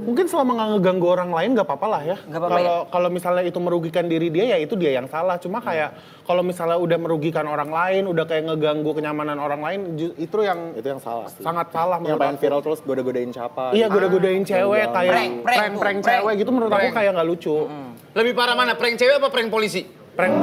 Mungkin selama nggak ngeganggu orang lain nggak apa-apa lah ya. Nggak apa-apa Kalau misalnya itu merugikan diri dia ya itu dia yang salah. Cuma kayak kalau misalnya udah merugikan orang lain, udah kayak ngeganggu kenyamanan orang lain, itu yang salah sih. sangat salah Yang menurut pengen aku. viral terus goda-godain siapa. Iya, goda-godain cewek kayak Prank cewek gitu menurut aku kayak nggak lucu. Lebih parah mana, prank cewek apa prank polisi? Prank.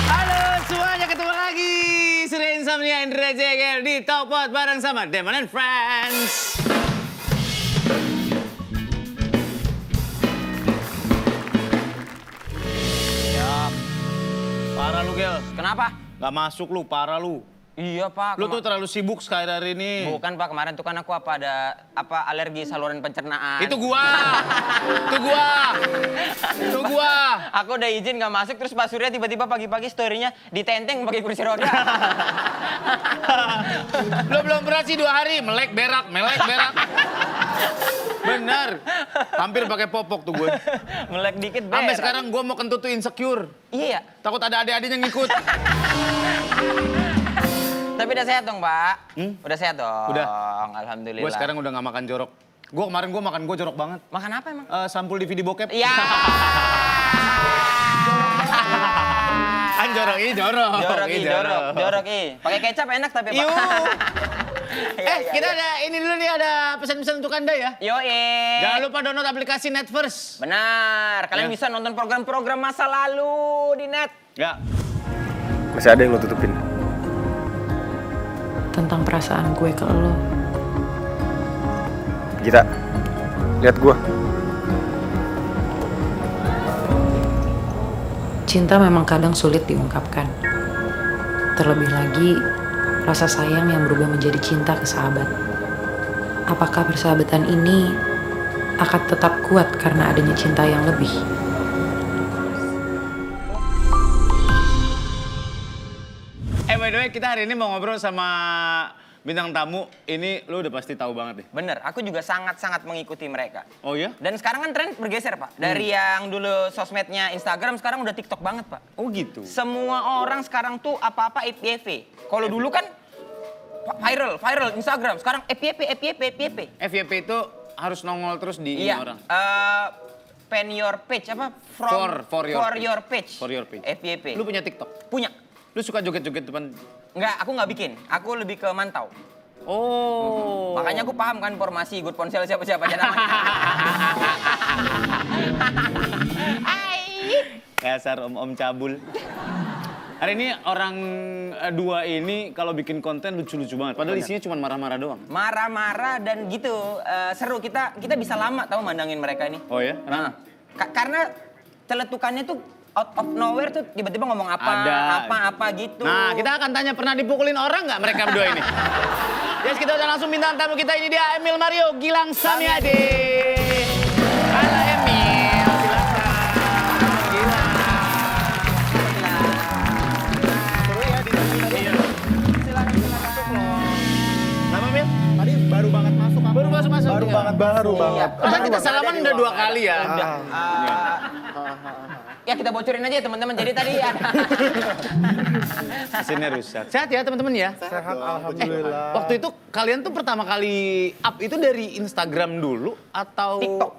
Halo semuanya, ketemu lagi. Sudah Insomnia Indra Jegel di Top Pot bareng sama Demon and Friends. Parah lu, Gel. Kenapa? Gak masuk lu, parah lu. Iya Pak. Lu tuh terlalu sibuk sekali hari ini. Bukan Pak, kemarin tuh kan aku ada alergi saluran pencernaan. Itu gua. Itu gua. Aku udah izin gak masuk, terus Pak Surya tiba-tiba pagi-pagi story-nya ditenteng pakai kursi roda. Lu belum beras sih 2 hari, melek berak. Bener. Hampir pakai popok tuh gue. Melek dikit berak. Sampai sekarang gue mau kentut tuh insecure. Iya ya? Takut ada adik-adiknya ngikut. Tapi udah sehat dong Pak? Udah sehat dong? Udah. Alhamdulillah. Gue sekarang udah gak makan jorok. Kemarin gue makan jorok banget. Makan apa emang? Sampul DVD bokep. Iya. Kan jorok. Jorok. Pakai kecap enak tapi Pak. Yuk. Iya. Kita ada ini dulu nih, ada pesan-pesan untuk Anda ya. Yoi. Jangan lupa download aplikasi Netverse. Benar, kalian Ya. bisa nonton program-program masa lalu di net. Ya. Masih ada yang lo tutupin. Tentang perasaan gue ke lo. Gita, lihat gua. Cinta memang kadang sulit diungkapkan. Terlebih lagi, rasa sayang yang berubah menjadi cinta ke sahabat. Apakah persahabatan ini akan tetap kuat karena adanya cinta yang lebih? By the way, kita hari ini mau ngobrol sama bintang tamu. Ini lu udah pasti tahu banget deh. Bener, aku juga sangat-sangat mengikuti mereka. Oh ya? Dan sekarang kan tren bergeser Pak. Dari yang dulu sosmednya Instagram, sekarang udah TikTok banget Pak. Oh gitu. Semua orang sekarang tuh apa-apa FYP. Kalau dulu kan viral Instagram, sekarang FYP. FYP itu harus nongol terus di ini Iya. orang. Pen your page apa? For your page. For your page. FYP. Lu punya TikTok? Punya. Lu suka joget-joget depan? Enggak, aku nggak bikin. Aku lebih ke mantau. Oh. Makanya aku paham kan informasi good ponsel siapa-siapa aja namanya. Dasar om-om cabul. Hari ini orang dua ini kalau bikin konten lucu-lucu banget. Padahal isinya cuma marah-marah doang. Marah-marah dan gitu seru, kita bisa lama tahu mandangin mereka ini. Oh ya? Nah, karena celetukannya tuh out of nowhere tuh tiba-tiba ngomong Ada. apa gitu. Nah, kita akan tanya pernah dipukulin orang nggak mereka berdua ini? Yes, kita udah langsung bintang tamu kita, ini dia Emil Mario Gilang Samiade. Halo Emil, silakan. Gilang. Seru ya di sini. Silakan masuk loh. Nama Emil? Tadi baru banget masuk. Baru masuk. Baru banget. Kan kita salaman udah 2 kali ya. Ya kita bocorin aja ya teman-teman. Jadi tadi ada Mesinnya rusak. Sehat ya teman-teman ya? Sehat, alhamdulillah. Waktu itu kalian tuh pertama kali up itu dari Instagram dulu atau TikTok.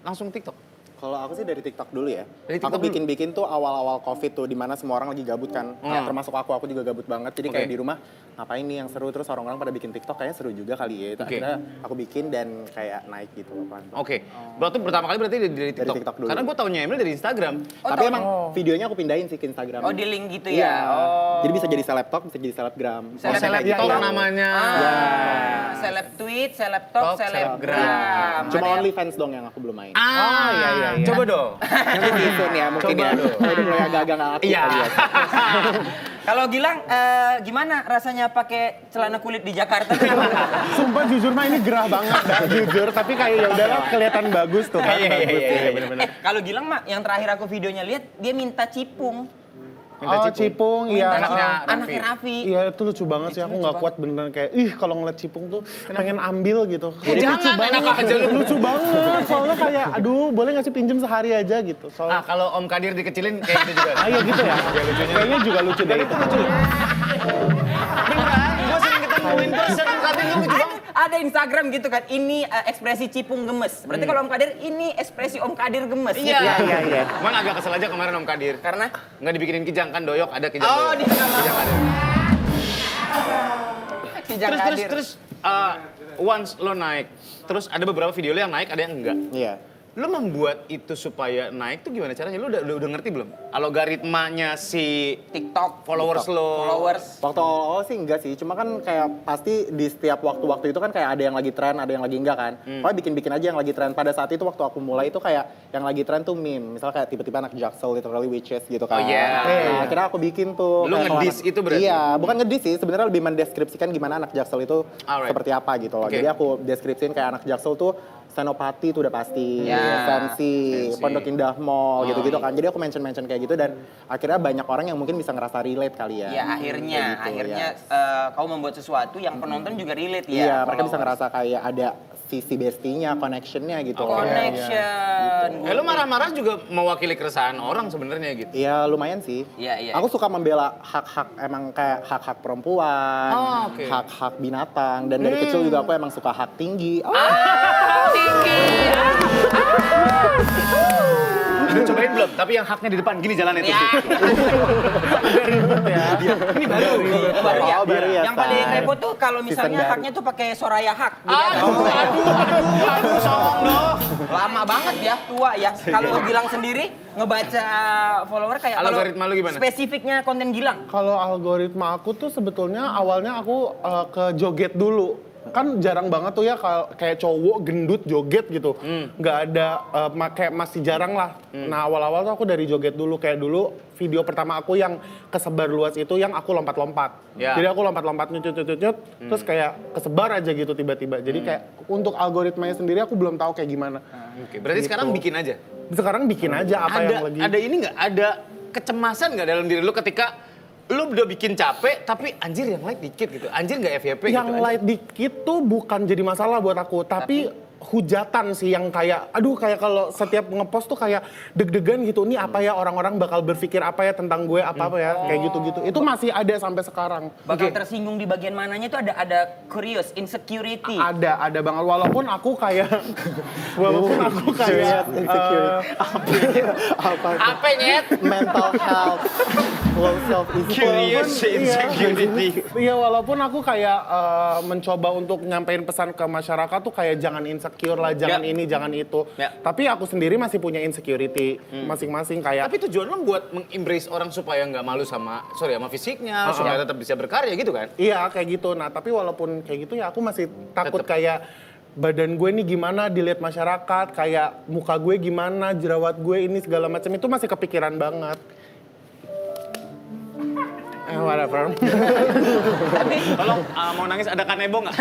Langsung TikTok? Kalau aku sih dari TikTok dulu ya. Dari TikTok Aku dulu? bikin-bikin tuh awal-awal Covid tuh, di mana semua orang lagi gabut kan. Ya, termasuk aku juga gabut banget. Jadi kayak Oke. di rumah ngapain nih yang seru, terus orang-orang pada bikin TikTok kayaknya seru juga kali ya. Itu Oke. akhirnya aku bikin dan kayak naik gitu pelan-pelan. Oke. Berarti pertama kali berarti dari TikTok? TikTok dulu. Karena gue taunya Emil dari Instagram. Tapi emang videonya aku pindahin sih ke Instagram. oh di link gitu Iya. ya. Oh. Jadi bisa jadi selebtok, bisa jadi selebgram. Seleb- Selebtok gitu. namanya. Seleb tweet, seleb talk, selebgram. Cuma Ada yang- OnlyFans dong yang aku belum main. Ah, iya. Coba dong. Nanti di soon ya mungkin Coba ya. dong. Udah mulai agak-agak nggak aktif Iya. kali ya. Kalau Gilang, gimana rasanya pakai celana kulit di Jakarta? Sumpah jujur mah ini gerah banget dah, jujur. Tapi kayak ya udahlah kelihatan bagus tuh kan. Bagus, iya, bener-bener. Kalau Gilang mah, yang terakhir aku videonya lihat, dia minta cipung. Oh, Cipung, iya. Anaknya Raffi. Iya, itu lucu banget sih. Aku nggak kuat beneran kayak, kalau ngeliat Cipung tuh pengen ambil gitu. Jangan, enak aja lu. Lucu banget. Soalnya kayak, aduh boleh nggak sih pinjem sehari aja gitu. Ah, kalau Om Kadir dikecilin kayak gitu juga. Iya gitu ya. Kayaknya juga lucu deh itu. Beneran, gue sering ketemuin tuh, sering Kadir lucu banget. Ada Instagram gitu kan, ini ekspresi Cipung gemes. Berarti kalau Om Kadir, ini ekspresi Om Kadir gemes. Iya. Iya. Cuman agak kesel aja kemarin Om Kadir. Karena? Nggak dibikinin kijang kan, doyok ada kijang Oh, doyok. di sana. Kijang ada. Kijang Kadir. Terus, once lo naik, terus ada beberapa video lo yang naik, ada yang enggak. Iya. Lo membuat itu supaya naik tuh gimana caranya? Lo udah ngerti belum? Algoritmanya si TikTok, followers lo. followers. Waktu awal sih enggak sih, cuma kan kayak pasti di setiap waktu-waktu itu kan kayak ada yang lagi tren, ada yang lagi enggak kan. Pokoknya bikin-bikin aja yang lagi tren. Pada saat itu waktu aku mulai itu kayak yang lagi tren tuh meme. Misalnya kayak tiba-tiba anak Jaksel, literally witches gitu kan. Oh, yeah. Nah, akhirnya aku bikin tuh. Lu kayak ngedis kalau itu berarti? Iya, bukan ngedis sih. Sebenarnya lebih mendeskripsikan gimana anak Jaksel itu Alright. seperti apa gitu loh. Okay. Jadi aku deskripsiin kayak anak Jaksel tuh Senopati itu udah pasti, Ya. Fancy, Pondok Indah Mall gitu-gitu kan. Jadi aku mention kayak gitu dan akhirnya banyak orang yang mungkin bisa ngerasa relate kali ya. Ya akhirnya, Kayak gitu, kau membuat sesuatu yang penonton juga relate ya. Iya, mereka bisa followers. ngerasa kayak ada sisi bestinya, connectionnya gitu. Connection. Lo marah-marah juga mewakili keresahan orang sebenarnya gitu. Iya, lumayan sih. Iya. Aku suka membela hak-hak, emang kayak hak-hak perempuan, Oh, oke. hak-hak binatang, dan dari kecil juga aku emang suka hak tinggi. Udah cobain belum? Tapi yang haknya di depan, gini jalannya tuh. Ya. Ini baru. Baru ya. Oh, baru ya, Yang paling Stan. repot tuh kalau misalnya baru. haknya tuh pakai Soraya Hak. Aduh, songong dong. Lama banget ya, tua ya. Kalau Gilang sendiri ngebaca follower kayak kalau Algoritma lu gimana? spesifiknya konten Gilang. Kalau algoritma aku tuh sebetulnya awalnya aku ke joget dulu. Kan jarang banget tuh ya kayak cowok gendut joget gitu. Nggak ada, kayak masih jarang lah. Nah awal-awal tuh aku dari joget dulu. Kayak dulu video pertama aku yang kesebar luas itu yang aku lompat-lompat. Ya. Jadi aku lompat-lompat nyut-nyut, terus kayak kesebar aja gitu tiba-tiba. Jadi kayak untuk algoritmanya sendiri aku belum tahu kayak gimana. Oke, berarti sekarang bikin aja. Sekarang bikin aja apa yang lagi. Ada ini nggak? Ada kecemasan nggak dalam diri lu ketika lu udah bikin capek, tapi anjir yang like dikit gitu. Anjir nggak FYP Yang gitu. light dikit tuh bukan jadi masalah buat aku, tapi hujatan sih yang kayak, kayak kalau setiap ngepost tuh kayak deg-degan gitu. Ini apa ya, orang-orang bakal berpikir apa ya tentang gue, apa ya, kayak gitu-gitu. Itu masih ada sampai sekarang. Bakal tersinggung di bagian mananya tuh ada curious, insecurity. Ada banget, walaupun aku kayak, Apa nyet? Mental health, low self Curious, insecurity. Iya, walaupun aku kayak mencoba untuk nyampein pesan ke masyarakat tuh kayak jangan insecure lah, jangan Ya. ini, jangan itu. Ya. Tapi aku sendiri masih punya insecurity masing-masing kayak. Tapi tujuan lu buat meng-embrace orang supaya nggak malu sama fisiknya, supaya tetap bisa berkarya gitu kan? Iya kayak gitu. Nah tapi walaupun kayak gitu ya aku masih takut kayak badan gue nih gimana dilihat masyarakat, kayak muka gue gimana, jerawat gue ini segala macam itu masih kepikiran banget. Whatever. Tolong mau nangis ada kanebo nggak?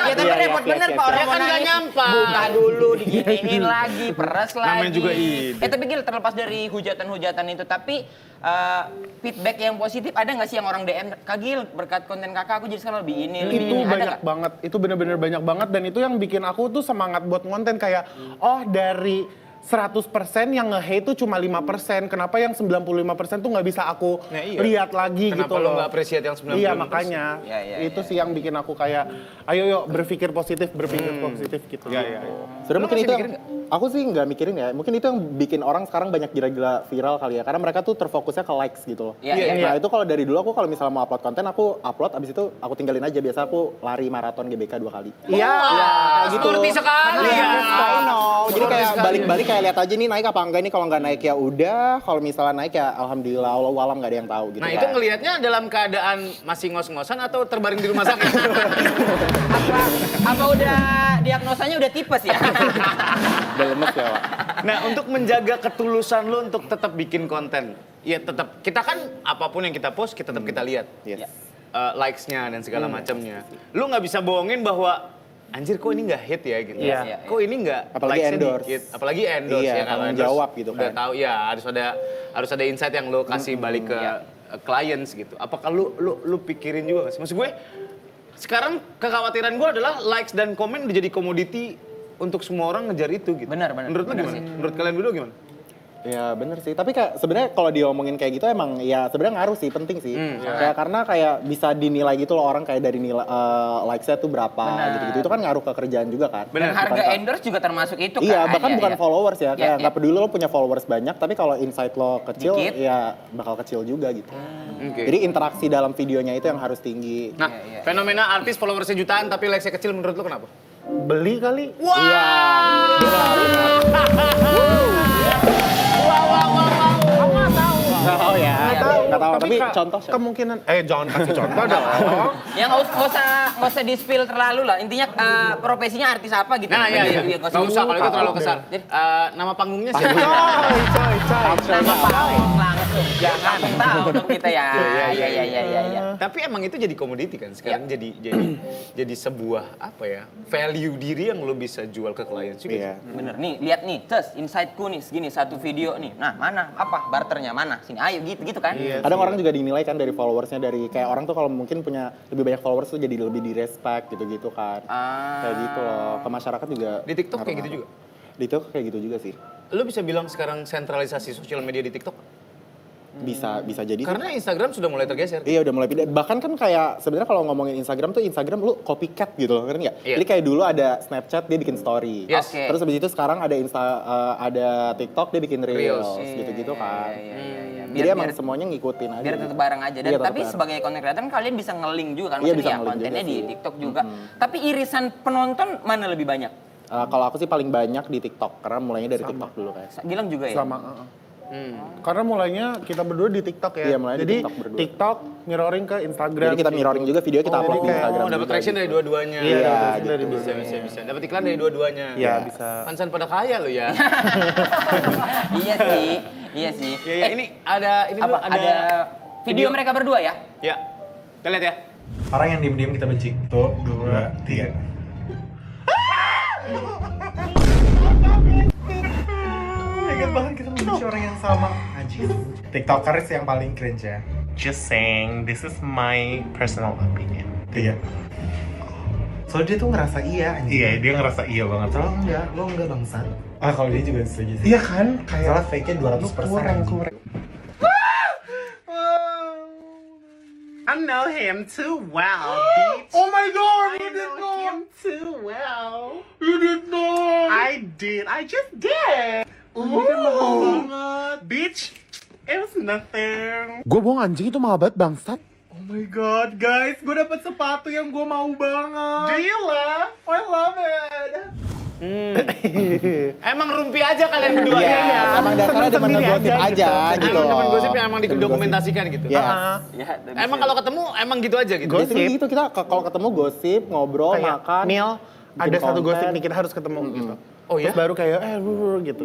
Ya tapi repot bener Pak orang Ya mau kan nggak nangis. nyampa. Buka dulu, diginiin lagi, peres lagi. Namanya juga ide. Tapi Gil, terlepas dari hujatan-hujatan itu, tapi feedback yang positif ada nggak sih yang orang DM? Kak Gil, berkat konten kakak aku jadi sekarang lebih ini, lebih Itu ini. Ada banyak nggak? banget, itu bener-bener banyak banget dan itu yang bikin aku tuh semangat buat konten kayak oh dari 100% yang nge-hate tuh cuma 5%. Kenapa yang 95% tuh nggak bisa aku Ya, iya. lihat lagi Kenapa gitu lo loh. nggak appreciate yang 95%? Iya makanya. Ya, itu sih yang bikin aku kayak ayo yuk berpikir positif gitu. Sebenarnya mungkin itu yang, aku sih nggak mikirin ya. Mungkin itu yang bikin orang sekarang banyak gila-gila viral kali ya. Karena mereka tuh terfokusnya ke likes gitu loh. Iya, Nah itu kalau dari dulu aku kalau misalnya mau upload konten aku upload abis itu aku tinggalin aja. Biasa aku lari maraton GBK 2 kali. Iya. kayak gitu. Sporty sekali ya. I know. Jadi kayak sekali. balik-balik kayak lihat aja nih naik apa enggak nih. Kalau nggak naik ya udah. Kalau misalnya naik ya alhamdulillah Allah alam nggak ada yang tahu gitu. Nah kan. itu ngelihatnya dalam keadaan masih ngos-ngosan atau terbaring di rumah sakit? Apa udah diagnosanya udah tipes ya? Udah lemes ya Pak. Nah, untuk menjaga ketulusan lu untuk tetap bikin konten, ya tetap kita kan apapun yang kita post kita tetap kita lihat. Yes. Likes-nya dan segala macamnya. Lu nggak bisa bohongin bahwa anjir kok ini nggak hit ya gitu. Iya. Kok ini nggak Apalagi likes-nya endorse. dikit. Apalagi endorse Iya, ya kalau tanggung endorse jawab gitu udah kan. tahu ya harus ada insight yang lu kasih balik ke clients gitu. Apakah lu pikirin juga nggak sih? Maksud gue sekarang kekhawatiran gue adalah likes dan komen udah jadi komoditi untuk semua orang ngejar itu gitu. Benar. Menurut lu Benar gimana? sih. Menurut kalian berdua gimana? Ya bener sih, tapi kayak sebenarnya kalau diomongin kayak gitu emang ya sebenarnya ngaruh sih, penting sih. Kayak karena kayak bisa dinilai gitu loh orang kayak dari nilai likes-nya tuh berapa gitu-gitu. Itu kan ngaruh ke kerjaan juga kan. Dan harga Bukan- endorse juga termasuk itu kan. Iya, bahkan bukan followers ya. Kayak Iya, nggak peduli lo punya followers banyak, tapi kalau insight lo kecil, Dikit. ya bakal kecil juga gitu. Oke. Jadi interaksi dalam videonya itu yang harus tinggi. Nah, fenomena artis followersnya jutaan tapi likes-nya kecil menurut lu kenapa? Beli kali. Iya. Nggak tahu ya. Nggak tahu, tapi contoh. Kemungkinan, jangan kasih contoh dong. Ya nggak usah di-spill terlalu lah. Intinya profesinya artis apa gitu. Nah, iya. Nggak Nggak usah kalau itu terlalu Oke. kesal. Nama panggungnya siapa? Coy. Nama panggung langsung. Jangan tahu dong kita ya. Iya. Tapi emang itu jadi komoditi kan sekarang jadi sebuah apa ya value diri yang lo bisa jual ke klien juga. Iya. Bener nih, lihat nih, insightku nih segini satu video nih. Nah, mana? Apa barternya mana? Sini ayo gitu kan. Kadang orang juga dinilai kan dari followersnya, dari kayak orang tuh kalau mungkin punya lebih banyak followers tuh jadi lebih di-respect gitu-gitu kan. Kayak gitu loh, ke masyarakat juga. Di TikTok kayak gitu juga? Di TikTok kayak gitu juga sih. Lo bisa bilang sekarang sentralisasi sosial media di TikTok? Bisa jadi sih. Karena Instagram sudah mulai tergeser. Iya udah mulai pindah. Bahkan kan kayak sebenarnya kalau ngomongin Instagram tuh Instagram lu copycat gitu loh, ngerti nggak? Iya. Jadi kayak dulu ada Snapchat dia bikin story. Yes. Oke. Terus habis itu sekarang ada ada TikTok dia bikin reels, gitu-gitu kan. Iya. Jadi emang semuanya ngikutin aja. Biar gitu. tetap bareng aja. Dan Iya, tetap tapi bareng. sebagai content creator kalian bisa nge-link juga kan. Iya, Maksudnya bisa ya nge-link kontennya juga di sih. TikTok juga. Tapi irisan penonton mana lebih banyak? Kalau aku sih paling banyak di TikTok karena mulainya dari TikTok dulu kayak. Gilang juga ya? Sama. Karena mulainya kita berdua di TikTok ya. Iya, mulainya di Jadi TikTok berdua. TikTok mirroring ke Instagram. Jadi kita mirroring juga video kita upload di jadi Instagram. Oh, dapat juga traction gitu. dari dua-duanya. Iya, Iya, gitu. dari Bisa. Dapat iklan dari dua-duanya. Iya, bisa. Pansan pada kaya lo ya. Iya sih. Iya, ini ada Apa? Ada video mereka berdua ya? Ya. Kita lihat ya. Orang yang diem-diem kita benci. Tuh, 2, 3. Ingat banget kita membenci orang yang sama. Anjir. TikTokers yang paling cringe ya. Just saying, this is my personal opinion. Iya. Soalnya dia tuh ngerasa iya anjir. Iya, dia ngerasa iya banget. Lo enggak bangsat. Ah, kalau dia juga setuju sih. Iya kan? Kayak soalnya fake-nya 200%. Kurang. I know him too well, bitch. Oh my god, I know him too well. You did not. I did. I just did. banget. Bitch, it was nothing. Gue bohong anjing itu mahal banget bangsat. Oh my god, guys, gue dapet sepatu yang gue mau banget. Do you love? I love it. Emang rumpi aja kalian berdua Iya, ya. emang dasarnya demen ngegosip aja gitu. Emang teman gosip yang emang didokumentasikan gitu. Iya. Ya, Emang kalau ketemu emang gitu aja gitu. Biasanya gitu kita kalau ketemu gosip, ngobrol, Kayak, makan. Mil, ada bikin satu gosip konten. nih kita harus ketemu gitu. Oh ya? Terus baru kayak gitu.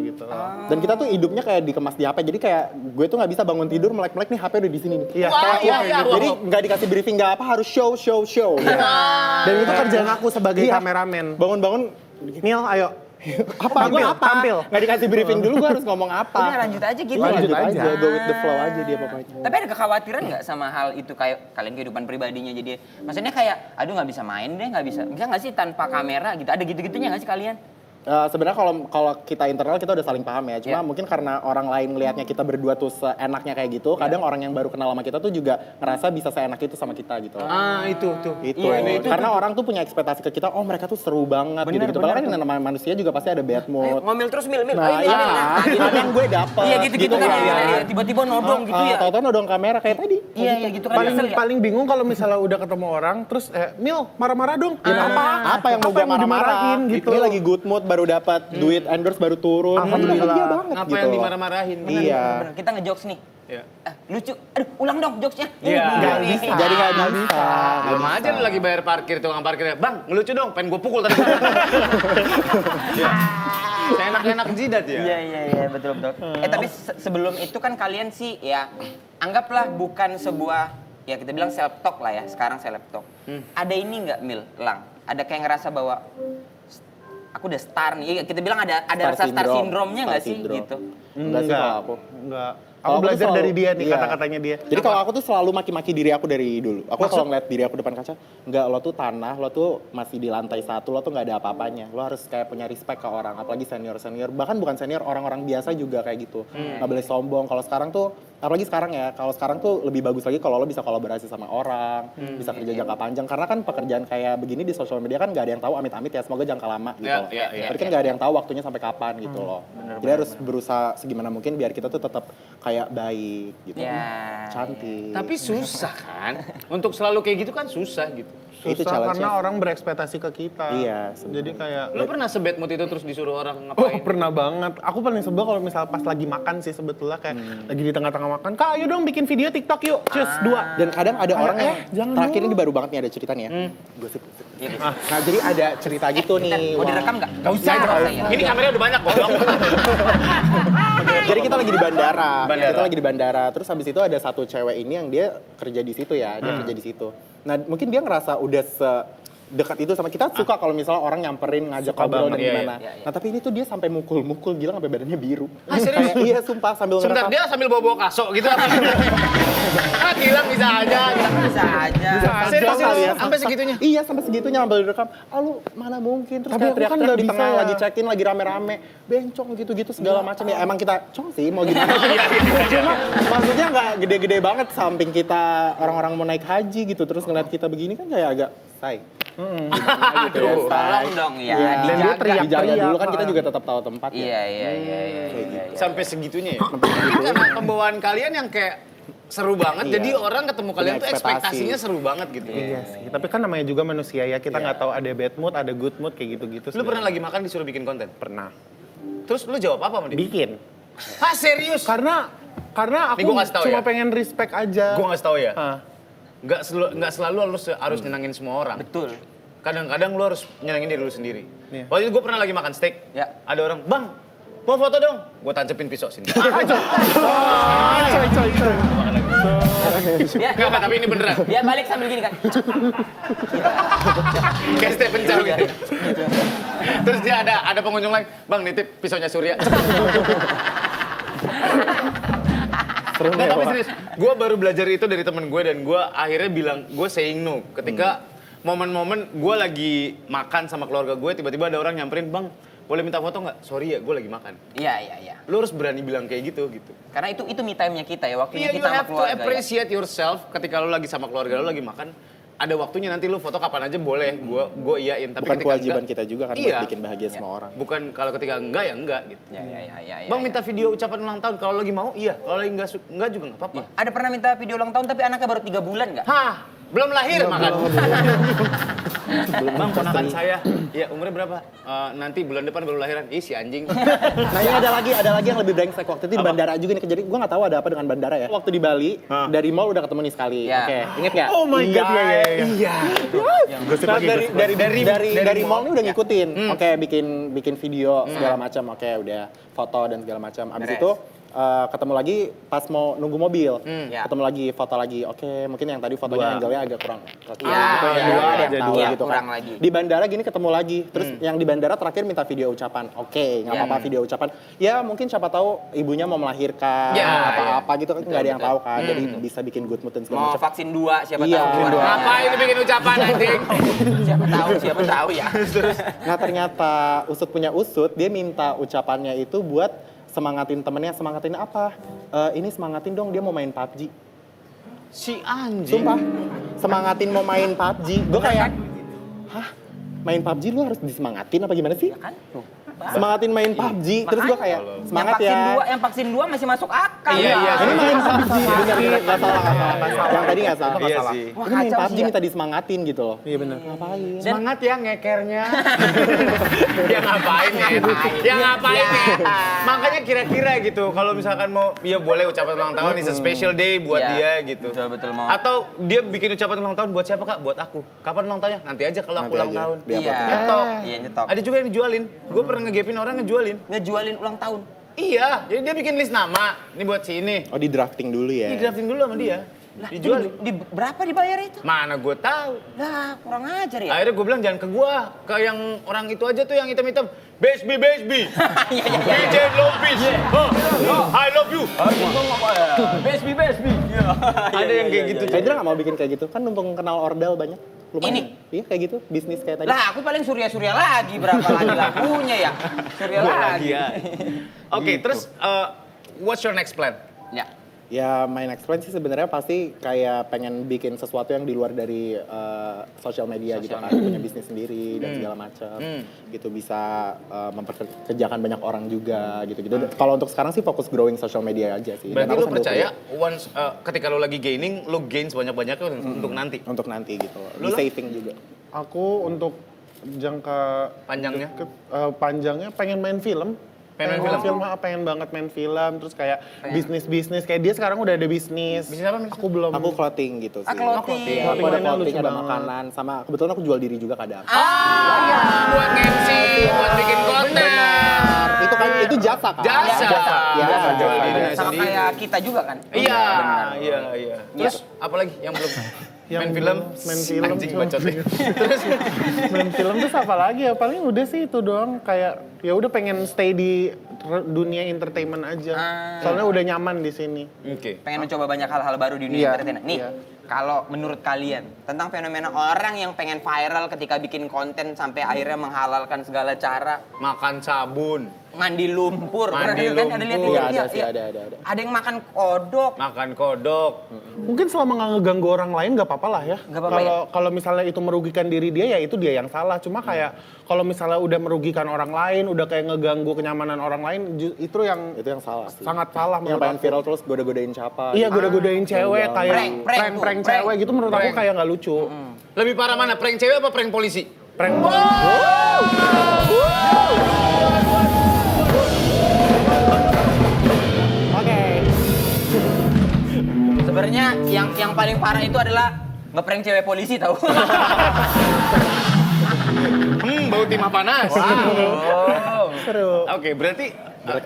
Dan kita tuh hidupnya kayak dikemas di HP. Jadi kayak gue tuh nggak bisa bangun tidur melek-melek nih HP udah di sini nih. Iya. Kayak aku, iya, jadi nggak dikasih briefing nggak apa harus show. Gitu. Dan itu kerjaan aku sebagai Iya. kameramen. Bangun-bangun Mil, ayo. apa? Tampil, Gue apa? tampil. Nggak dikasih briefing dulu gue harus ngomong apa? Udah lanjut aja gitu. Lanjut Lanjut aja, aja. go with the flow aja dia pokoknya. Tapi ada kekhawatiran nggak sama hal itu kayak kalian kehidupan pribadinya jadi, maksudnya kayak, aduh nggak bisa main deh, nggak bisa nggak sih tanpa kamera gitu, ada gitu-gitunya nggak sih kalian? Sebenarnya kalau kita internal kita udah saling paham ya. Cuma Iya. mungkin karena orang lain ngelihatnya kita berdua tuh seenaknya kayak gitu, kadang orang yang baru kenal sama kita tuh juga ngerasa bisa seenak itu sama kita gitu. Ah, itu tuh. Itu. Iya, Karena orang tuh punya ekspektasi ke kita, oh mereka tuh seru banget gitu-gitu. Padahal kan namanya manusia juga pasti ada bad mood. Ngomel terus mil. Nah, Ayo, iya, gitu. kadang gue dapet. Iya gitu-gitu kan, ya, tiba-tiba nodong gitu ya. Tahu-tahu nodong kamera kayak tadi. Iya gitu kan. Kesel ya? Paling bingung kalau misalnya udah ketemu orang terus Mil marah-marah dong. Apa yang mau gue marah-marahin dimarahin gitu. Ini lagi good mood baru dapat duit endorse baru turun. Alhamdulillah. Bahagia banget Ngapa gitu yang loh. dimarah-marahin? Iya. Bener, kita ngejokes nih. Iya. Lucu. Aduh, ulang dong jokesnya. Iya. Nggak bisa. Jadi nggak bisa. Belum aja lu lagi bayar parkir, tukang parkirnya. Bang, ngelucu dong, pengen gue pukul tadi. Iya. Saya enak-enak jidat ya? Iya, betul. Tapi sebelum itu kan kalian sih ya, anggaplah bukan sebuah, ya kita bilang self talk lah ya, sekarang self talk. Ada ini nggak, Mil, Lang? Ada kayak ngerasa bahwa aku udah star nih, kita bilang ada rasa star syndrome-nya nggak sih gitu? Enggak sih kalau aku. Enggak. Kalau Aku aku tuh belajar selalu- dari dia nih iya. kata-katanya dia. Jadi kalau aku tuh selalu maki-maki diri aku dari dulu. Aku kalau ngeliat diri aku depan kaca, enggak, lo tuh tanah, lo tuh masih di lantai 1, lo tuh nggak ada apa-apanya. Lo harus kayak punya respect ke orang, apalagi senior-senior. Bahkan bukan senior, orang-orang biasa juga kayak gitu. Nggak boleh sombong. Kalau sekarang tuh, apalagi sekarang ya, kalau sekarang tuh lebih bagus lagi kalau lo bisa kolaborasi sama orang, bisa kerja jangka panjang. Karena kan pekerjaan kayak begini di sosial media kan nggak ada yang tahu, amit-amit ya, semoga jangka lama gitu loh. Tapi kan nggak ada yang tahu waktunya sampai kapan gitu loh. Jadi harus berusaha segimana mungkin biar kita tuh tetap kayak baik gitu. Ya. Cantik. Tapi susah kan? Untuk selalu kayak gitu kan susah gitu. Itu Susah challenge-nya. karena orang berekspektasi ke kita. Iya, Jadi kayak Lu pernah sebet mood itu terus disuruh orang Oh, ngapain? pernah banget. Aku paling sebel kalau misal pas lagi makan sih sebetulnya kayak lagi di tengah-tengah makan. Kak, ayo dong bikin video TikTok yuk. Cus, 2. Dan kadang ada orang yang jangan terakhir dulu. ini baru banget nih ada cerita nih ya. Gosip. Nah jadi ada cerita gitu nih. Mau wah. direkam nggak? Gak usah. Ya. Ini kameranya udah banyak goblok. Jadi kita lagi di bandara. Bandara. Kita lagi di bandara. Terus habis itu ada satu cewek ini yang dia kerja di situ ya. Dia kerja di situ. Nah mungkin dia ngerasa udah dekat itu sama kita suka kalau misalnya orang nyamperin ngajak Suka ngobrol dan banget, gimana. iya, iya. Nah tapi ini tuh dia sampai mukul-mukul gila sampai badannya biru. Ah, serius? Kayak, iya sumpah sambil Sebentar, ngerekam. dia sambil bawa-bawa kaso gitu apa? Ah, Gilang bisa aja. Bisa aja. Serius, kali ya. sampai segitunya? Iya sampai segitunya sambil direkam. Ah lu mana mungkin terus Tapi kayak aku kan teriak-teriak nggak di bisa tengah ya. lagi check-in lagi rame-rame. Bencong gitu-gitu segala macam ya. Emang kita cong sih mau gimana. Cuma maksudnya nggak gede-gede banget samping kita orang-orang mau naik haji gitu terus ngeliat kita begini kan kayak agak say. Gitu ya, say. Tolong dong ya, Iya. Dan dia dijaga. teriak. Dijaga dulu kan kita juga tetap tahu tempat ya. Iya. Sampai segitunya ya? Ini karena pembawaan kalian yang kayak seru banget, Iya. jadi orang ketemu kalian tuh ekspektasi. ekspektasinya seru banget gitu. Iya sih. Tapi kan namanya juga manusia ya. Kita nggak tahu ada bad mood, ada good mood kayak gitu-gitu. Lu pernah lagi makan disuruh bikin konten? Pernah. Terus lu jawab apa sama dia? Bikin. Hah serius? Karena aku Nih gua kasih tahu cuma ya. pengen respect aja. Gue ngasih tau ya, Ah. nggak selalu harus nyenangin semua orang. Betul. Kadang-kadang lu harus nyenangin diri lu sendiri. Iya. Waktu itu gue pernah lagi makan steak, Ya. ada orang, bang, mau foto dong? Gue tancepin pisau sini. Coy. Dia, Enggak, tapi ini beneran. dia balik sambil gini kan. Kayak Stephen Chow gitu. Terus dia ada pengunjung lain, bang nitip pisaunya Surya. Nggak, tapi serius, gue baru belajar itu dari temen gue dan gue akhirnya bilang, gue saying no. Ketika momen-momen gue lagi makan sama keluarga gue, tiba-tiba ada orang nyamperin, bang boleh minta foto nggak? Sorry ya, gue lagi makan. Iya. Lu harus berani bilang kayak gitu. Karena itu me time-nya kita ya, waktunya Iya, you kita sama have to keluarga ya. appreciate yourself ketika lu lagi sama keluarga lu lagi makan. Ada waktunya nanti lu foto kapan aja boleh, gue iyain. Tapi Bukan ketika kewajiban enggak, kita juga kan iya. buat bikin bahagia semua orang. Bukan kalau ketika enggak ya enggak gitu. Iya. Bang minta video ucapan ulang tahun, kalau lagi mau iya, kalau lagi enggak juga enggak apa-apa. Ada pernah minta video ulang tahun tapi anaknya baru 3 bulan nggak? Hah, belum lahir makan. Bang ponakan saya, ya umurnya berapa? Nanti bulan depan baru lahiran. Ih si anjing. Nah ini ada lagi yang lebih brengsek waktu itu di bandara juga nih kejadian. Gue nggak tahu ada apa dengan bandara ya. Waktu di Bali dari mall udah ketemu nih sekali. Ya. Oke, inget nggak? Oh my God, iya. Iya. Nah, dari mall nih udah ngikutin. Oke, bikin video segala macam. Oke, udah foto dan segala macam. Abis Beres. itu ketemu lagi pas mau nunggu mobil. Ya. Ketemu lagi, foto lagi. Oke, mungkin yang tadi fotonya angle-nya agak kurang. Iya, dua ada yang tahu iya, gitu kurang kan. lagi. Di bandara gini ketemu lagi. Terus yang di bandara terakhir minta video ucapan. Oke, nggak Ya. apa-apa video ucapan. Ya mungkin siapa tahu ibunya mau melahirkan Ya, apa-apa gitu kan nggak ada yang betul. tahu kan. Jadi bisa bikin good mood dan segala Mau macam. vaksin 2 siapa Iya, tahu. vaksin keluar. dua. Ngapain lu bikin ucapan anjing? Siapa tahu ya. Nah ternyata usut punya usut, dia minta ucapannya itu buat semangatin temennya. Semangatin apa? Ini semangatin dong, dia mau main PUBG. Si anjing. Sumpah, semangatin mau main PUBG. Gue kayak, hah? Main PUBG lu harus disemangatin apa gimana sih? Kan tuh. Semangatin main PUBG, terus gue kayak semangat ya. Yang vaksin 2 masih masuk akal. Iya, ya. iya. Ini main PUBG, bener, nggak salah. Yang tadi nggak salah. Iya sih. Wah, Ini main kacau PUBG sih ya. minta disemangatin gitu loh. Iya benar. Ngapain? Semangat ya ngekernya. Ya ngapain ya? Ya ngapain ya? Makanya kira-kira gitu, kalau misalkan mau, ya boleh ucapan ulang tahun, it's a special day buat Iya. dia gitu. Betul mau. Atau dia bikin ucapan ulang tahun buat siapa Kak? Buat aku. Kapan ulang tahunnya? Nanti aja kalau aku Nanti ulang aja. tahun. Dia Iya. Nyetok. Iya, nyetok. Ada juga yang dijualin. Gue pernah ngegapin orang ngejualin. Ngejualin ulang tahun. Iya, jadi dia bikin list nama. Ini buat si ini. Oh di drafting dulu ya. Di drafting dulu sama dia. Lah, Dijualin. berapa dibayar itu? Mana gue tahu. Lah, kurang ajar ya. Akhirnya gue bilang jangan ke gua, ke yang orang itu aja tuh yang hitam-hitam. Besbi. DJ Lopis. I love you. Besbi. Ada yang kayak gitu. Hydra nggak mau bikin kayak gitu, kan numpang kenal ordal banyak. Lumayan. Ini? Iya kayak gitu, bisnis kayak tadi. Lah, aku paling surya lagi. Berapa lagi lakunya ya? Surya lagi. Ya. Oke, terus what's your next plan? Ya. Ya main explain sih sebenarnya pasti kayak pengen bikin sesuatu yang di luar dari sosial media gitu kan, punya bisnis sendiri dan segala macam. Gitu bisa memperkerjakan banyak orang juga gitu-gitu. Kalau untuk sekarang sih fokus growing social media aja sih. Dan Berarti aku lu sambil percaya kuliah once ketika lu lagi gaining, lu gain sebanyak-banyaknya untuk nanti. untuk nanti gitu. Lu Di lah? saving juga. Aku untuk jangka Panjangnya? panjangnya pengen main film. Pengen main film? Pengen banget main film, terus kayak bisnis kayak dia sekarang udah ada bisnis. Bisnis apa, Mis? Aku belum. Aku clothing gitu sih. clothing. Iya, aku ada Clothing-nya clothing, lucu ada banget. makanan, sama kebetulan aku jual diri juga kadang. Buat MC, buat bikin konten. Itu kan itu jasa kan? Jasa. Ya, Jasa. jual diri. Sama kayak kita juga kan? Iya, Benar. iya. Terus apa lagi yang belum? Yang Main film? main film Anjing cuma- bacotnya. main film terus apa lagi ya? Paling udah sih itu doang. Kayak ya udah pengen stay di dunia entertainment aja. Soalnya udah nyaman di sini. Oke. Pengen mencoba banyak hal-hal baru di dunia Iya, entertainment. Nih, iya. kalau menurut kalian tentang fenomena orang yang pengen viral ketika bikin konten sampai akhirnya menghalalkan segala cara, Makan sabun, mandi lumpur, Mandi pernah kan ada lihat Iya, iya, ada sih, iya. ada. Ada yang makan kodok. makan kodok. Mungkin selama nggak ngeganggu orang lain nggak apa-apa lah ya. Nggak apa-apa Kalau misalnya itu merugikan diri dia ya itu dia yang salah. Cuma kayak kalau misalnya udah merugikan orang lain, udah kayak ngeganggu kenyamanan orang lain, itu yang Itu yang salah sih. sangat salah Yang menurut pengen aku. viral terus goda-godain siapa. Iya, gitu. goda-godain cewek Jangan. kayak Prank prank tuh, cewek prank. gitu menurut aku Prank. kayak nggak lucu. Lebih parah mana, prank cewek apa prank polisi? Prank. Oke. Sebenarnya yang paling parah itu adalah ngeprank cewek polisi tahu. Bau timah panas. Seru. Oke, berarti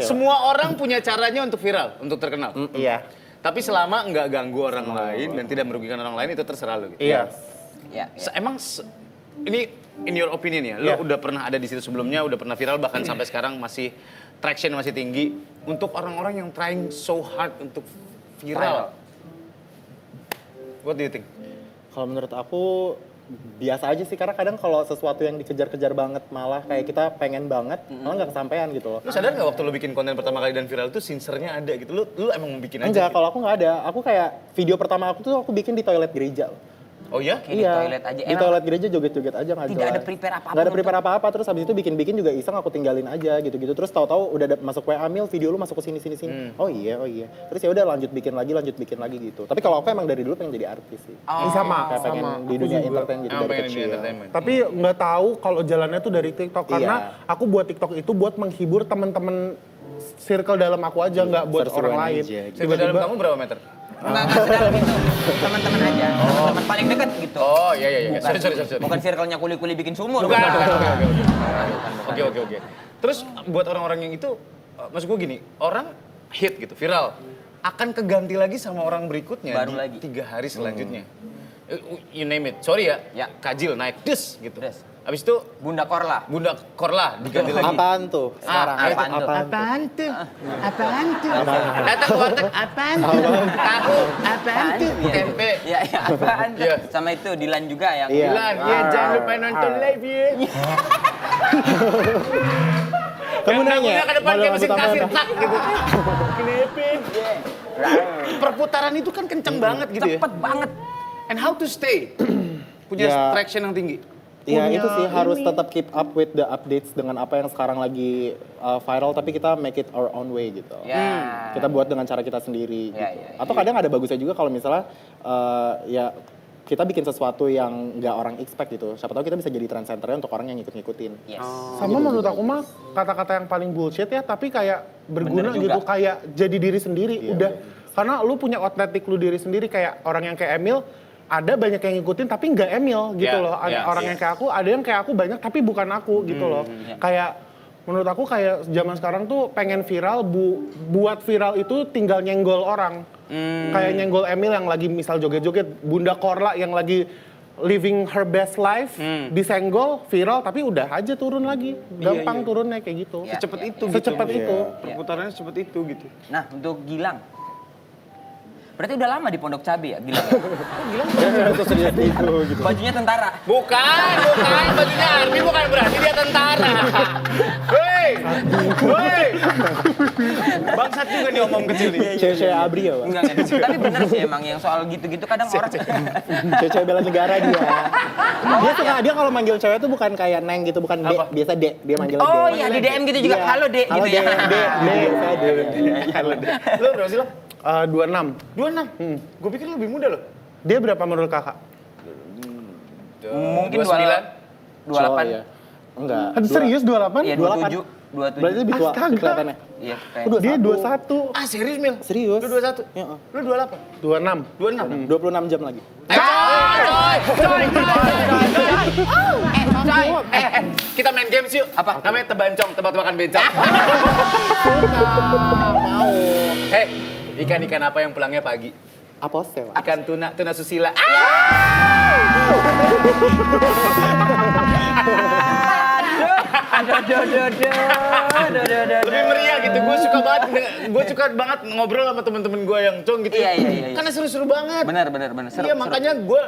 semua orang punya caranya untuk viral, untuk terkenal. Iya. Tapi selama nggak ganggu orang lain dan tidak merugikan orang lain itu terserah lo. Gitu. Iya. Ya, Emang ini in your opinion ya, lo Iya. udah pernah ada di situ sebelumnya, udah pernah viral bahkan sampai sekarang masih traction masih tinggi. Untuk orang-orang yang trying so hard untuk viral, what do you think? Kalau menurut aku biasa aja sih, karena kadang kalau sesuatu yang dikejar-kejar banget malah kayak kita pengen banget malah nggak kesampaian gitu loh. Lu sadar nggak waktu lu bikin konten pertama kali dan viral itu sincernya ada gitu? Lu emang mau bikin aja? Enggak, gitu? kalau aku nggak ada. Aku kayak video pertama aku tuh aku bikin di toilet gereja. Oh ya? Kayak di toilet aja. Di Emang toilet gereja joget-joget aja nggak tidak jelas. ada prepare apa-apa Nggak ada untuk- prepare apa-apa. Terus habis itu bikin-bikin juga iseng aku tinggalin aja gitu-gitu. Terus tahu-tahu udah masuk WA Mil, video lu masuk ke sini. Oh iya. Terus ya udah lanjut bikin lagi gitu. Tapi kalau aku emang dari dulu pengen jadi artis sih. Sama. Kayak pengen di Aku dunia juga. entertain gitu Emang dari pengen di kecil. entertainment. Tapi nggak tahu kalau jalannya tuh dari TikTok karena Iya. aku buat TikTok itu buat menghibur teman-teman circle dalam aku aja, nggak buat seru-seruan orang lain. aja gitu. Circle dalam kamu berapa meter? Enggak sedang gitu. Teman-teman aja. Teman paling dekat gitu. Oh iya. Bukan, Sorry. bukan circle-nya kuli-kuli bikin sumur. Bukan. Bukan. Oke. Terus buat orang-orang yang itu, maksud gue gini, orang hit gitu, viral, akan keganti lagi sama orang berikutnya Baru di lagi. 3 hari selanjutnya. You name it, sorry ya, Ya. Kajil naik des gitu. Des. Abis itu Bunda Korla. Bunda Korla diganti lagi. Apaan tuh sekarang? apaan tuh? Apaan tuh? Datang ke warteg, apaan tuh? Tahu, apaan tuh? Tempe. Iya, apaan tuh? Iya. Sama itu Dilan juga yang Iya. Bilang, ya jangan lupa nonton live ya. Kamu Yang nanya? ke depan kayak mesin Mau kasir, apa? tak gitu. Kenepin. Perputaran itu kan kenceng banget gitu ya. cepet banget. And how to stay? Punya Ya. traction yang tinggi. Iya itu sih harus ini. tetap keep up with the updates dengan apa yang sekarang lagi viral, tapi kita make it our own way gitu. Ya. Kita buat dengan cara kita sendiri. Ya, gitu. ya, Atau kadang ada bagusnya juga kalau misalnya ya kita bikin sesuatu yang nggak orang expect gitu. Siapa tahu kita bisa jadi trend centernya untuk orang yang ngikut-ngikutin. Yes. Sama menurut aku mah kata-kata yang paling bullshit ya, tapi kayak berguna Bener juga. gitu, kayak jadi diri sendiri udah. Karena lu punya authentic lu diri sendiri, kayak orang yang kayak Emil, ada banyak yang ngikutin tapi nggak Emil gitu loh. Ada orang yang kayak aku, ada yang kayak aku banyak tapi bukan aku gitu loh. Kayak menurut aku kayak zaman sekarang tuh pengen viral, buat viral itu tinggal nyenggol orang. Kayak nyenggol Emil yang lagi misal joget-joget, Bunda Korla yang lagi living her best life, disenggol, viral, tapi udah aja turun lagi. Gampang turunnya kayak gitu. Ya, Secepat ya, itu. Secepat itu. Perputarannya secepat itu gitu. Nah, untuk Gilang. Berarti udah lama di Pondok Cabe ya, Gilang? Itu serius itu gitu. Bajunya tentara. Bukan, bajunya Army bukan berarti dia tentara. Hei, hei. Bangsat juga nih omong kecil nih. Cewek abri ya, Pak. Enggak. Tapi bener sih emang yang soal gitu-gitu kadang orang... Cewek bela negara dia. Dia suka, dia kalau manggil cewek tuh bukan kayak Neng gitu, bukan Dek, biasa Dek. Dia manggilnya Dek. Oh iya, di DM gitu juga. Iya. Halo, Dek, Halo, gitu ya. Dek, Dek. Lo berapa sih lo? 26. 26? Gue pikir lo lebih muda lo. Dia berapa menurut kakak? Mungkin 28. 28. Ya. Enggak. Serius 28? Iya, 27. 27. Berarti lebih tua Astaga. kelihatannya. Iya, Dia 21. Ah serius Mil? Serius. Lo 21? Iya. Lo 28? 26. 26? 26 jam lagi. Kita main games yuk. Apa? Namanya tebancong, tebak-tebakan bencong. Mau. Hei, ikan-ikan apa yang pulangnya pagi? Apostel. Ikan tuna susila. Aduh. Lebih meriah gitu, gue suka banget ngobrol sama temen-temen gue yang cong gitu. Iya. Karena seru-seru banget. Benar. Seru, Iya seru. makanya gue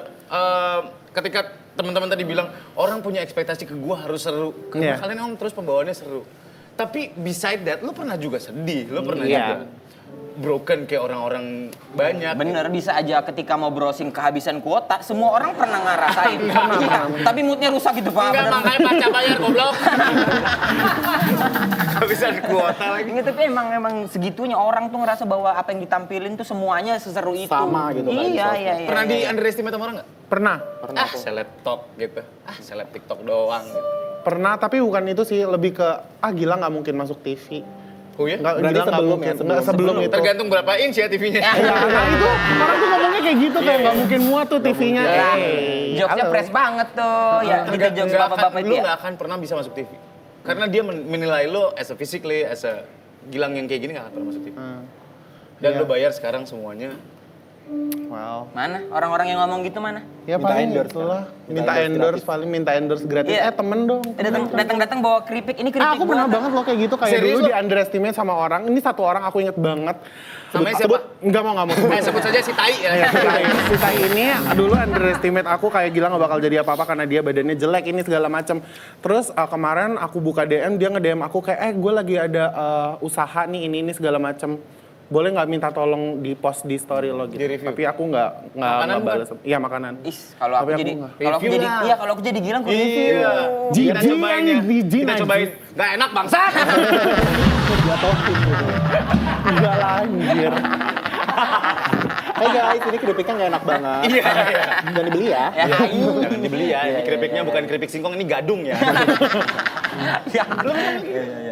ketika teman-teman tadi bilang orang punya ekspektasi ke gue harus seru, karena Iya. kalian emang terus pembawaannya seru. Tapi beside that, lo pernah juga sedih, lo pernah Iya. juga broken kayak orang-orang banyak. Bener, bisa aja ketika mau browsing kehabisan kuota, semua orang pernah ngerasain. Iya, tapi moodnya rusak gitu, Pak. Enggak, Bener. makanya pasca bayar goblok. Kehabisan kuota lagi. Iya, tapi emang segitunya orang tuh ngerasa bahwa apa yang ditampilin tuh semuanya seseru itu. Sama gitu kan, di Iya. sosmed. Pernah di underestimate sama orang nggak? Pernah. Seleb talk gitu. Seleb TikTok doang gitu. Pernah, tapi bukan itu sih. Lebih ke, gila nggak mungkin masuk TV. Oh ya? Nggak, Berarti gila nggak sebelum mungkin. ya, Nggak, sebelum itu. Tergantung berapa inch ya TV-nya. Nah itu orang tuh ngomongnya kayak gitu, kayak nggak mungkin muat tuh TV-nya. Ya, jokesnya halo. fresh banget tuh. Ya, gitu jokes bapak-bapak itu Lu ya. nggak akan pernah bisa masuk TV. Karena dia menilai lo as a physically, as a Gilang yang kayak gini nggak akan pernah masuk TV. Dan Iya. lo bayar sekarang semuanya. Wow. Mana? Orang-orang yang ngomong gitu mana? Ya Minta paling endorse itulah. kan? Minta endorse paling, minta endorse gratis. Iya. Temen dong. Datang bawa keripik. Ini keripik Aku pernah buatan. banget loh kayak gitu. Kayak Serius dulu lo? di underestimate sama orang. Ini satu orang aku inget banget. Namanya siapa? Nggak mau. Sebut saja si Tai ya. Si Tai ini dulu underestimate aku, kayak gila nggak bakal jadi apa-apa karena dia badannya jelek ini segala macam. Terus kemarin aku buka DM, dia nge-DM aku kayak gue lagi ada usaha nih ini segala macam. Boleh nggak minta tolong di post di story lo gitu. Di review. Tapi aku nggak Makanan balas. Iya makanan. Is, kalau aku Tapi jadi nggak. Review lah. kalau aku jadi Gilang aku review. Iya. Kita Jijik cobain yang ya. jijik, Kita najis. cobain. Nggak enak bangsa. Enggak lah anjir. Hey guys, ini keripiknya nggak enak banget. Iya. Jangan dibeli ya. Ya, Jangan dibeli ya. Ini keripiknya bukan keripik singkong, ini gadung ya.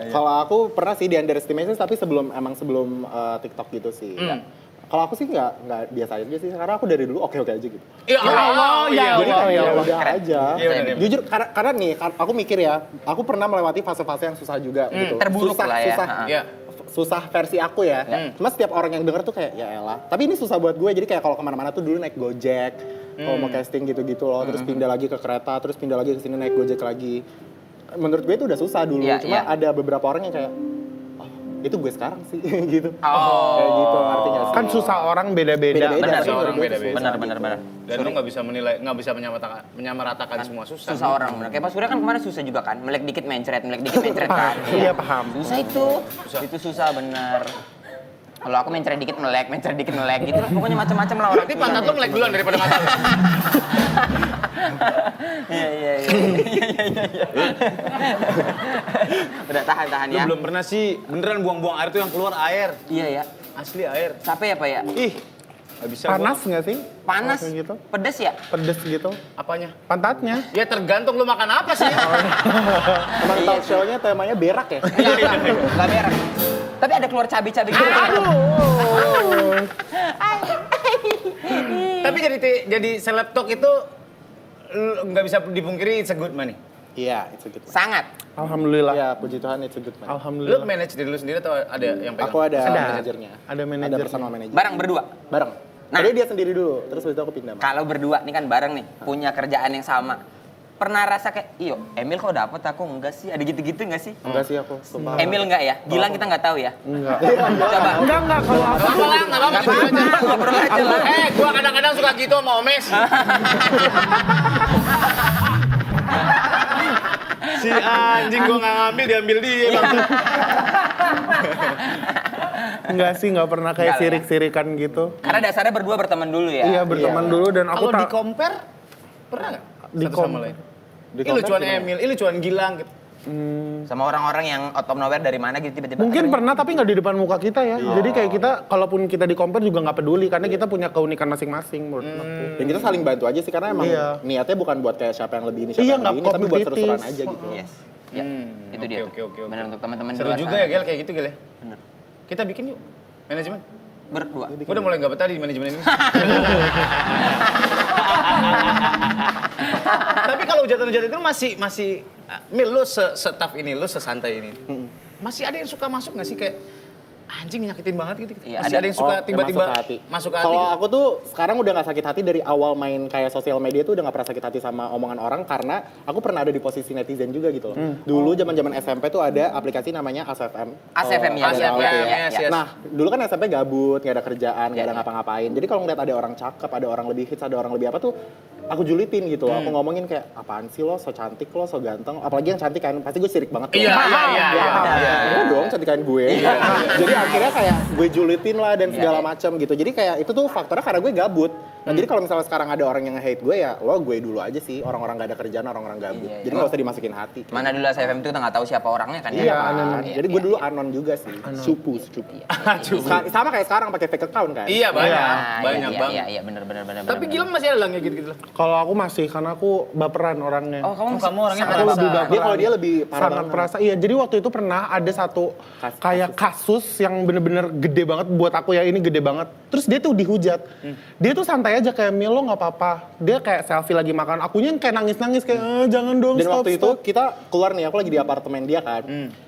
Kalau aku pernah sih di underestimate tapi sebelum TikTok gitu sih. Kalau aku sih nggak biasa aja sih. Karena aku dari dulu oke aja gitu. Ya Allah, ya Jadi Allah, kayak ya Allah. udah aja. Iya, bener. Jujur karena nih aku mikir ya, aku pernah melewati fase-fase yang susah juga gitu. Terburuk susah, lah ya. Susah, Iya. susah versi aku ya. Cuma setiap orang yang denger tuh kayak ya elah. Tapi ini susah buat gue. Jadi kayak kalau kemana-mana tuh dulu naik Gojek, kalau mau casting gitu-gitu loh. Terus pindah lagi ke kereta, terus pindah lagi ke sini naik Gojek lagi. Menurut gue itu udah susah dulu. Iya, Cuma iya. ada beberapa orang yang kayak itu gue sekarang sih gitu. Oh. Kayak gitu artinya sih. Kan susah orang beda-beda. Beda-beda. Benar, tapi menurut orang gue itu beda-beda. susah Benar. Dan lu nggak bisa menilai, nggak bisa menyamaratakan semua susah. Susah orang bener. Kayak Pak Surya kan kemarin susah juga kan. Melek dikit mencret kan. Iya paham. Susah itu. Itu susah bener. Kalau aku mencret dikit melek gitu lah. Pokoknya macam-macam lah orang. Berarti pantat lu melek duluan daripada mata lu. Iya. Udah tahan Lu ya. belum pernah sih beneran buang-buang air tuh yang keluar air. Iya ya. Asli air. Capek ya Pak ya? Ih, gak bisa Panas nggak sih? Panas, Kayak gitu. pedes ya? Pedes gitu. Apanya? Pantatnya. Ya tergantung lu makan apa sih. Emang talk show-nya temanya berak ya? Gak berak. Tapi ada keluar cabai-cabai gitu. Tapi jadi seleb talk itu nggak bisa dipungkiri it's a good money. Iya, it's a good one. Sangat. Alhamdulillah. Iya, puji Tuhan it's a good one. Lu Alhamdulillah. manage diri lu sendiri atau ada yang pegang? Aku ada Ada. manajernya. Ada Ada manajer. personal manager. Bareng berdua. Bareng. Nah. Tadi dia sendiri dulu, terus habis itu aku pindah. Kalau berdua nih kan bareng nih, punya kerjaan yang sama. Pernah rasa kayak, iyo Emil kok dapet aku enggak sih? Ada gitu-gitu enggak sih? Enggak sih aku, sumpah. Emil enggak ya? Gilang kita enggak tahu ya? Enggak. Coba. Enggak kalau aku. Apa lah, nggak apa-apa. Ngobrol aja lah. Gua kadang-kadang suka gitu sama Omes. Si anjing gua nggak ngambil, diambil dia bang. Enggak sih, enggak pernah kayak Enggak lah ya. sirik-sirikan gitu. Karena dasarnya berdua berteman dulu ya? Iya, berteman dulu dan aku Kalau di compare, pernah nggak? Di Satu sama lain. Ih lucuan Emil, ih lucuan Gilang gitu. Sama orang-orang yang out of nowhere dari mana gitu tiba-tiba. Mungkin pernah tapi nggak di depan muka kita ya. Jadi kayak kita kalaupun kita di compare juga nggak peduli karena kita punya keunikan masing-masing menurut aku. Dan kita saling bantu aja sih, karena emang Iya. niatnya bukan buat kayak siapa yang lebih ini, siapa Iya, yang nggak lebih ini, tapi buat kompetitif. seru-seruan aja gitu. Yes. Ya, itu dia. Oke. Benar untuk teman-teman di Seru luar juga sana. ya Gel kayak gitu Gel ya. Bener. Kita bikin yuk manajemen. Berdua. Gua udah mulai nggak betah di manajemen ini. Tapi kalau hujatan-hujatan itu masih Mil, lu se-tough ini, lu sesantai ini. Masih ada yang suka masuk nggak sih kayak anjing nyakitin banget gitu? Iya, Masih ada. ada yang suka Oh, tiba-tiba masuk ke hati. Kalau aku tuh sekarang udah nggak sakit hati dari awal main kayak sosial media tuh udah nggak pernah sakit hati sama omongan orang, karena aku pernah ada di posisi netizen juga gitu loh. Dulu zaman-zaman SMP tuh ada aplikasi namanya ASFM. ASFM ya, Kalau iya, tahu iya, tuh iya, iya. Nah, dulu kan SMP gabut, nggak ada kerjaan, nggak Iya, ada iya. ngapa-ngapain. Jadi kalau ngeliat ada orang cakep, ada orang lebih hits, ada orang lebih apa tuh, aku julitin gitu. Aku ngomongin kayak, apaan sih lo, so cantik lo, so ganteng. Apalagi yang cantik kan, pasti gue sirik banget. tuh. Iya. Iya dong, cantikan gue. Jadi akhirnya kayak gue julitin lah dan segala macam gitu. Jadi kayak itu tuh faktornya karena gue gabut. Nah jadi kalau misalnya sekarang ada orang yang hate gue ya lo gue dulu aja sih. Orang-orang gak ada kerjaan, orang-orang gabut. Iya, iya. Jadi gak usah dimasukin hati. Mana dulu ASFM itu kita nggak tahu siapa orangnya kan Iya, ya? anon. Iya, Jadi iya, gue dulu iya. anon juga sih. Cupu. Sama kayak sekarang pakai fake account kan. Iya banyak, Ah, banyak iya, banget. Iya, benar. Tapi Gilang masih ada lang ya gitu-gitu lah. Kalau aku masih karena aku baperan orangnya. Oh, Kamu orangnya Aku lebih baperan. Dia kalau dia lebih parah sangat banget. perasa. Iya, jadi waktu itu pernah ada satu kayak kasus yang bener-bener gede banget buat aku ya, ini gede banget. Terus dia tuh dihujat. Dia tuh santai aja kayak Mil, lo nggak apa-apa. Dia kayak selfie lagi makan. Akunya yang kayak nangis-nangis kayak jangan dong. Dan stop, waktu itu stop." kita keluar nih, aku lagi di apartemen dia kan.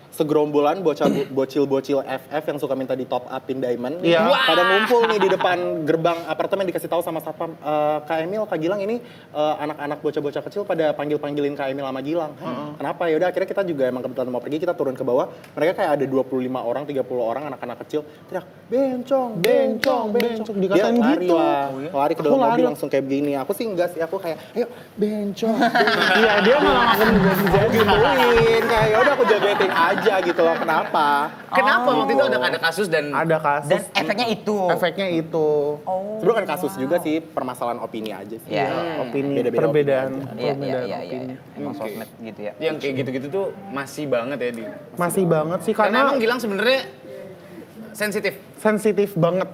Segerombolan bocil-bocil FF yang suka minta di top upin diamond. Iya. Pada ngumpul nih di depan gerbang apartemen, dikasih tahu sama satpam, Kak Emil, Kak Gilang ini anak-anak bocah-bocah kecil pada panggil-panggilin Kak Emil sama Gilang. Kenapa? Ya udah akhirnya kita juga emang kebetulan mau pergi, kita turun ke bawah. Mereka kayak ada 25 orang, 30 orang anak-anak kecil teriak, "Bencong, bencong, bencong." Dia Dikatain lari gitu. lah. Lari ke Aku dalam mobil lari. langsung kayak begini. Aku sih enggak sih, aku kayak, "Ayo, bencong." Iya, dia malah ngakuin jadi. Gituin kayak ya udah aku jogetin aja gitu loh, kenapa? Kenapa waktu itu ada kasus dan Ada kasus. Dan efeknya itu. Efeknya itu. Sebenarnya kan kasus juga sih, permasalahan opini aja sih. Iya. Opini, Beda-beda perbedaan. Iya, perbedaan iya. opini. Emang sosmed gitu ya. yang kayak gitu-gitu tuh masih banget ya di. Masih banget sih Karena karena emang Gilang sebenarnya sensitif. sensitif banget.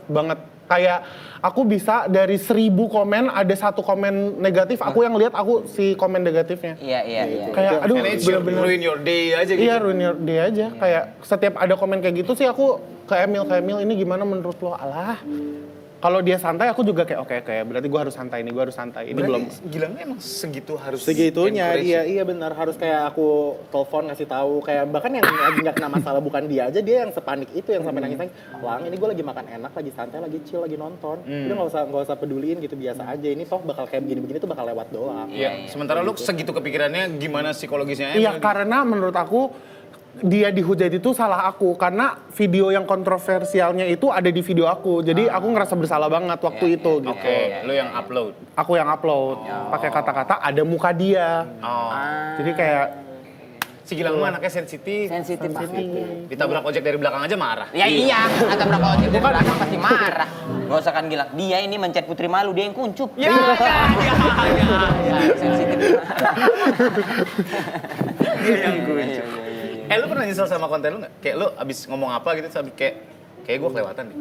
Kayak aku bisa dari 1000 komen ada 1 komen negatif, aku yang lihat aku si komen negatifnya. Iya. Kayak aduh Manage your, bener-bener. ruin your day aja gitu. Iya ruin your day aja. Kayak setiap ada komen kayak gitu sih aku ke Emil ini gimana menurut lo? Alah. Kalau dia santai aku juga kayak oke, berarti gue harus santai ini, gue harus santai. Ini belum. Gilangnya emang segitu harus Segitunya, encourage. iya benar, harus kayak aku telepon ngasih tahu, kayak bahkan yang lagi nggak kena masalah bukan dia aja, dia yang sepanik itu yang sampai nangis, Lang ini gue lagi makan enak, lagi santai, lagi chill, lagi nonton, udah nggak usah peduliin gitu, biasa aja, ini toh bakal kayak begini-begini tuh bakal lewat doang. Iya, sementara lu segitu kepikirannya gimana psikologisnya Iya Emil? karena menurut aku dia dihujat itu salah aku karena video yang kontroversialnya itu ada di video aku. Jadi aku ngerasa bersalah banget waktu itu gitu. Oke, lu yang upload. Aku yang upload pakai kata-kata ada muka dia. Oh. Jadi kayak Si Gilang mah anaknya sensitif. Sensitif banget. Ditabrak ojek dari belakang aja marah. Ya iya, kata berapa ojek dari belakang pasti marah. Gak usah kan Gilang, dia ini mencet Putri Malu, dia yang kuncup. Ya. Sensitif. Yang kuncup. Lu pernah nyesel sama konten lu nggak? Kayak lu abis ngomong apa gitu, terus abis kayak gue kelewatan deh.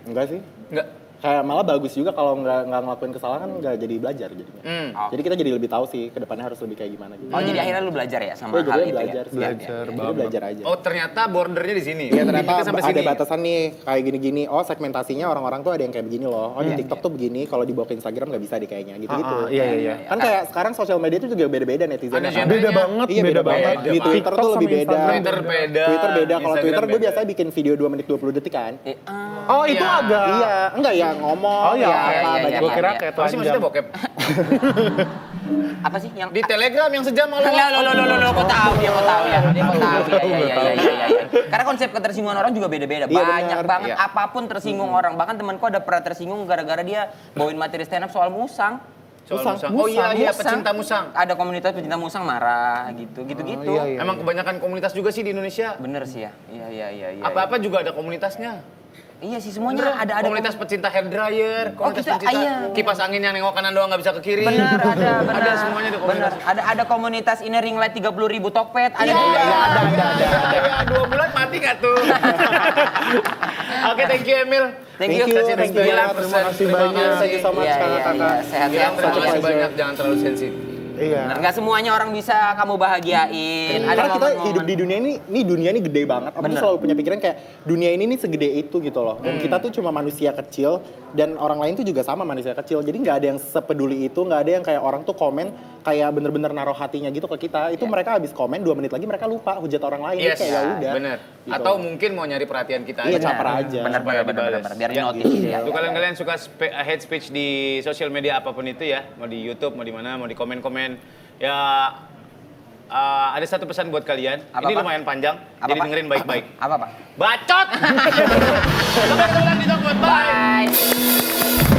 Enggak sih. Enggak. Kayak malah bagus juga kalau nggak ngelakuin kesalahan nggak jadi belajar jadinya. Jadi kita jadi lebih tahu sih ke depannya harus lebih kayak gimana gitu. Oh jadi akhirnya lu belajar ya sama Iya, hal jadi itu belajar, ya? belajar Jadi belajar aja. Oh ternyata bordernya di sini. Iya ternyata Limitnya sampai ada sini. batasan nih kayak gini-gini. Oh segmentasinya orang-orang tuh ada yang kayak begini loh. Oh di TikTok tuh begini, kalau dibawa ke Instagram nggak bisa deh kayaknya gitu-gitu. Iya. Kan kayak sekarang sosial media itu juga beda-beda netizennya. Ada kan. genre. Beda banget, Iya beda banget. beda. Di Twitter TikTok tuh sama lebih beda. Instagram Twitter beda. Twitter beda. Kalau Instagram Twitter gue beda. biasanya bikin video 2 menit 20 detik kan. Oh itu Iya. agak. Iya, enggak ya ngomong. Oh iya, ya, iya, apa, iya, banyak Gue iya. kira kayak Apa sih maksudnya bokep? Apa sih yang Di Telegram yang sejam malu. Lo kok tahu dia kok tahu ya. Dia kok tahu. Iya. Karena konsep ketersinggungan orang juga beda-beda. Iya, Banyak benar. banget Iya. apapun tersinggung orang. Bahkan temanku ada pernah tersinggung gara-gara dia bawain materi stand up soal musang. Soal musang. Oh iya, pecinta musang. Ada komunitas pecinta musang marah gitu-gitu. iya. Emang kebanyakan komunitas juga sih di Indonesia. Bener sih ya. Iya. Apa-apa juga ada komunitasnya. Iya sih semuanya ada komunitas pecinta hair dryer, komunitas kita- pecinta iya. kipas angin yang nengok kanan doang nggak bisa ke kiri. Bener, ada. Ada semuanya di komunitas. Bener. Ada komunitas ini ring light 30.000 Tokped. Ada Iya, juga. ada. 2 bulan mati nggak tuh? Oke, thank you Emil. Thank you. Thank you. Gilang, Terima kasih banyak. Thank you so much Iya, kakak-kakak. iya. Sehat-sehat Gilang, terima selalu. kasih banyak. Jangan terlalu sensitif. Iya. Nggak semuanya orang bisa kamu bahagiain. Ada Karena kita momen-momen. hidup di dunia ini dunia ini gede banget. Aku tuh Bener. selalu punya pikiran kayak dunia ini nih segede itu gitu loh. Dan kita tuh cuma manusia kecil dan orang lain tuh juga sama manusia kecil. Jadi nggak ada yang sepeduli itu, nggak ada yang kayak orang tuh komen kayak bener-bener naruh hatinya gitu ke kita. Itu mereka habis komen 2 menit lagi mereka lupa hujat orang lain. Yes, Kayak ya udah. bener. Gitu. Atau mungkin mau nyari perhatian kita Iya, aja. caper aja. Bener. Biar di notice ya. Untuk kalian suka hate speech di sosial media apapun itu ya, mau di YouTube, mau di mana, mau di komen-komen, ya ada satu pesan buat kalian. Apa, Ini Pak? lumayan panjang, Apa, jadi Pak? dengerin baik-baik. Apa Pak? Bacot! Sampai ketemu lagi di Talkboat. Bye! Bye.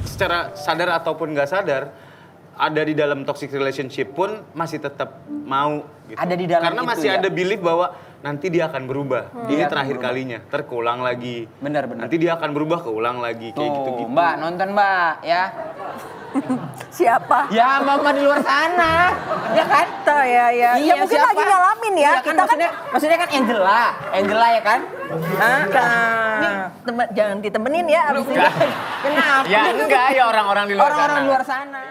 Secara sadar ataupun nggak sadar, ada di dalam toxic relationship pun masih tetap mau gitu. Ada di dalam Karena itu masih ya? ada belief bahwa nanti dia akan berubah. Ini Dia akan terakhir berubah. kalinya, terulang lagi. Benar. Nanti dia akan berubah, keulang lagi kayak Tuh, gitu-gitu. Mbak, nonton Mbak ya. Siapa? Ya, mama di luar sana. Ya kan? Tuh ya ya. Iya, Ya, mungkin siapa? lagi ngalamin ya. Iya kan, Kita kan maksudnya kan Angela ya kan? jangan ditemenin ya abis ini. Kenapa? Ya enggak, ya orang-orang di luar sana. Orang-orang luar sana.